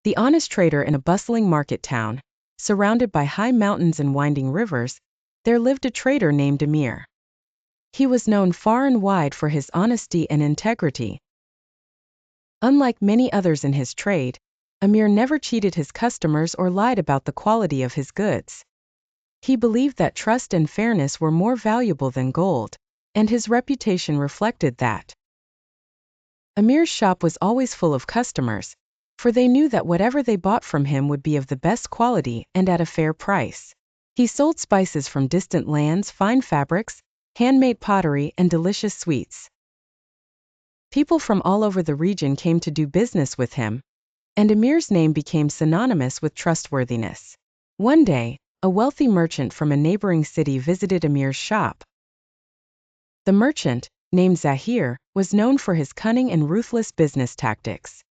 The honest trader in a bustling market town, surrounded by high mountains and winding rivers, there lived a trader named Amir. He was known far and wide for his honesty and integrity. Unlike many others in his trade, Amir never cheated his customers or lied about the quality of his goods. He believed that trust and fairness were more valuable than gold, and his reputation reflected that. Amir's shop was always full of customers, for they knew that whatever they bought from him would be of the best quality and at a fair price. He sold spices from distant lands, fine fabrics, handmade pottery, and delicious sweets. People from all over the region came to do business with him, and Amir's name became synonymous with trustworthiness. One day, a wealthy merchant from a neighboring city visited Amir's shop. The merchant, named Zahir, was known for his cunning and ruthless business tactics.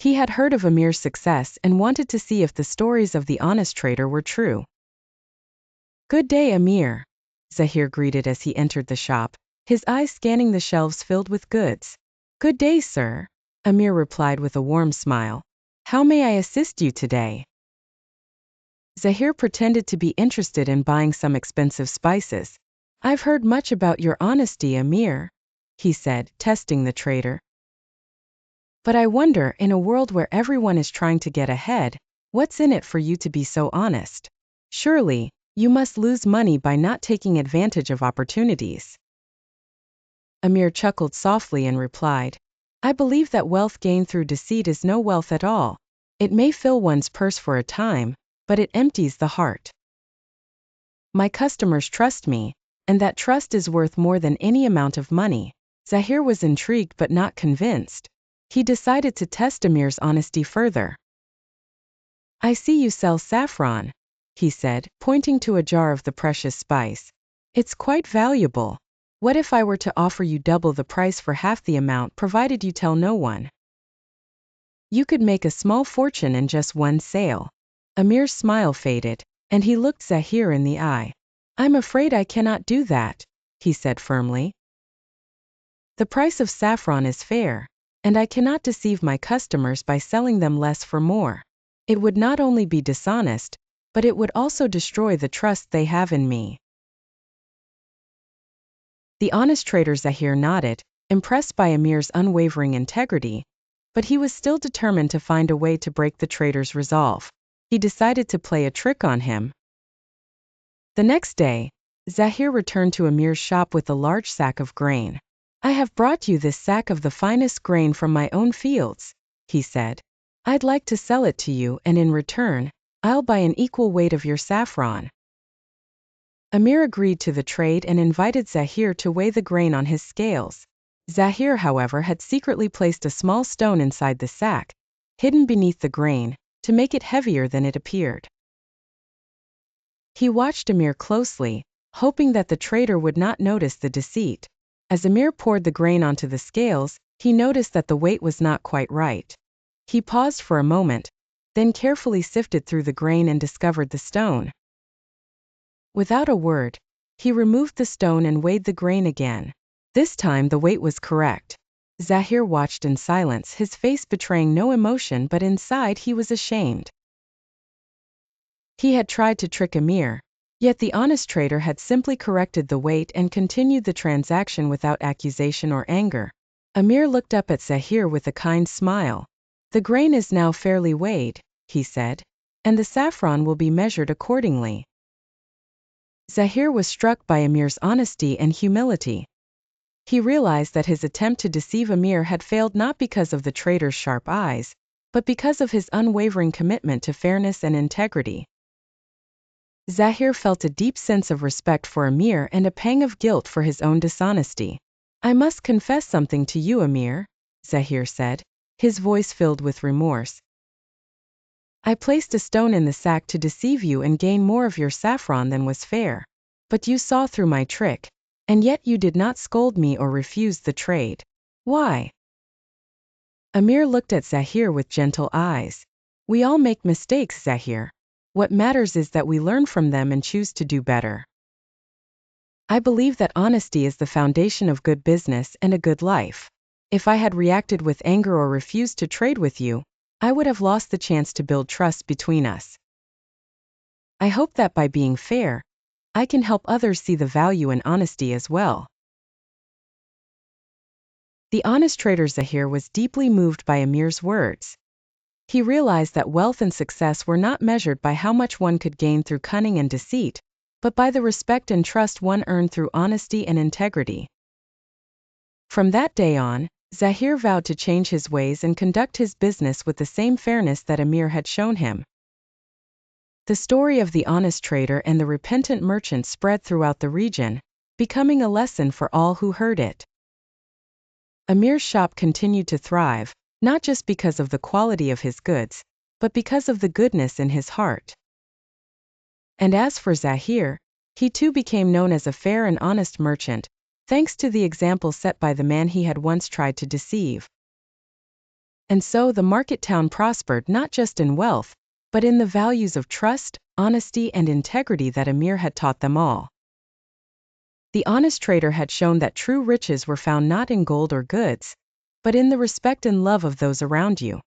He had heard of Amir's success and wanted to see if the stories of the honest trader were true. "Good day, Amir," Zahir greeted as he entered the shop, his eyes scanning the shelves filled with goods. "Good day, sir," Amir replied with a warm smile. "How may I assist you today?" Zahir pretended to be interested in buying some expensive spices. "I've heard much about your honesty, Amir," he said, testing the trader. "But I wonder, in a world where everyone is trying to get ahead, what's in it for you to be so honest? Surely, you must lose money by not taking advantage of opportunities." Amir chuckled softly and replied, "I believe that wealth gained through deceit is no wealth at all. It may fill one's purse for a time, but it empties the heart. My customers trust me, and that trust is worth more than any amount of money." Zahir was intrigued but not convinced. He decided to test Amir's honesty further. "I see you sell saffron," he said, pointing to a jar of the precious spice. "It's quite valuable. What if I were to offer you double the price for half the amount provided you tell no one? You could make a small fortune in just one sale." Amir's smile faded, and he looked Zahir in the eye. "I'm afraid I cannot do that," he said firmly. "The price of saffron is fair, and I cannot deceive my customers by selling them less for more. It would not only be dishonest, but it would also destroy the trust they have in me." The honest trader Zahir nodded, impressed by Amir's unwavering integrity, but he was still determined to find a way to break the trader's resolve. He decided to play a trick on him. The next day, Zahir returned to Amir's shop with a large sack of grain. "I have brought you this sack of the finest grain from my own fields," he said. "I'd like to sell it to you, and in return, I'll buy an equal weight of your saffron." Amir agreed to the trade and invited Zahir to weigh the grain on his scales. Zahir, however, had secretly placed a small stone inside the sack, hidden beneath the grain, to make it heavier than it appeared. He watched Amir closely, hoping that the trader would not notice the deceit. As Amir poured the grain onto the scales, he noticed that the weight was not quite right. He paused for a moment, then carefully sifted through the grain and discovered the stone. Without a word, he removed the stone and weighed the grain again. This time the weight was correct. Zahir watched in silence, his face betraying no emotion, but inside he was ashamed. He had tried to trick Amir, yet the honest trader had simply corrected the weight and continued the transaction without accusation or anger. Amir looked up at Zahir with a kind smile. "The grain is now fairly weighed," he said, "and the saffron will be measured accordingly." Zahir was struck by Amir's honesty and humility. He realized that his attempt to deceive Amir had failed not because of the trader's sharp eyes, but because of his unwavering commitment to fairness and integrity. Zahir felt a deep sense of respect for Amir and a pang of guilt for his own dishonesty. "I must confess something to you, Amir," Zahir said, his voice filled with remorse. "I placed a stone in the sack to deceive you and gain more of your saffron than was fair. But you saw through my trick, and yet you did not scold me or refuse the trade. Why?" Amir looked at Zahir with gentle eyes. "We all make mistakes, Zahir. What matters is that we learn from them and choose to do better. I believe that honesty is the foundation of good business and a good life. If I had reacted with anger or refused to trade with you, I would have lost the chance to build trust between us. I hope that by being fair, I can help others see the value in honesty as well. The honest trader Zahir was deeply moved by Amir's words. He realized that wealth and success were not measured by how much one could gain through cunning and deceit, but by the respect and trust one earned through honesty and integrity. From that day on, Zahir vowed to change his ways and conduct his business with the same fairness that Amir had shown him. The story of the honest trader and the repentant merchant spread throughout the region, becoming a lesson for all who heard it. Amir's shop continued to thrive, not just because of the quality of his goods, but because of the goodness in his heart. And as for Zahir, he too became known as a fair and honest merchant, thanks to the example set by the man he had once tried to deceive. And so the market town prospered not just in wealth, but in the values of trust, honesty, and integrity that Amir had taught them all. The honest trader had shown that true riches were found not in gold or goods, but in the respect and love of those around you.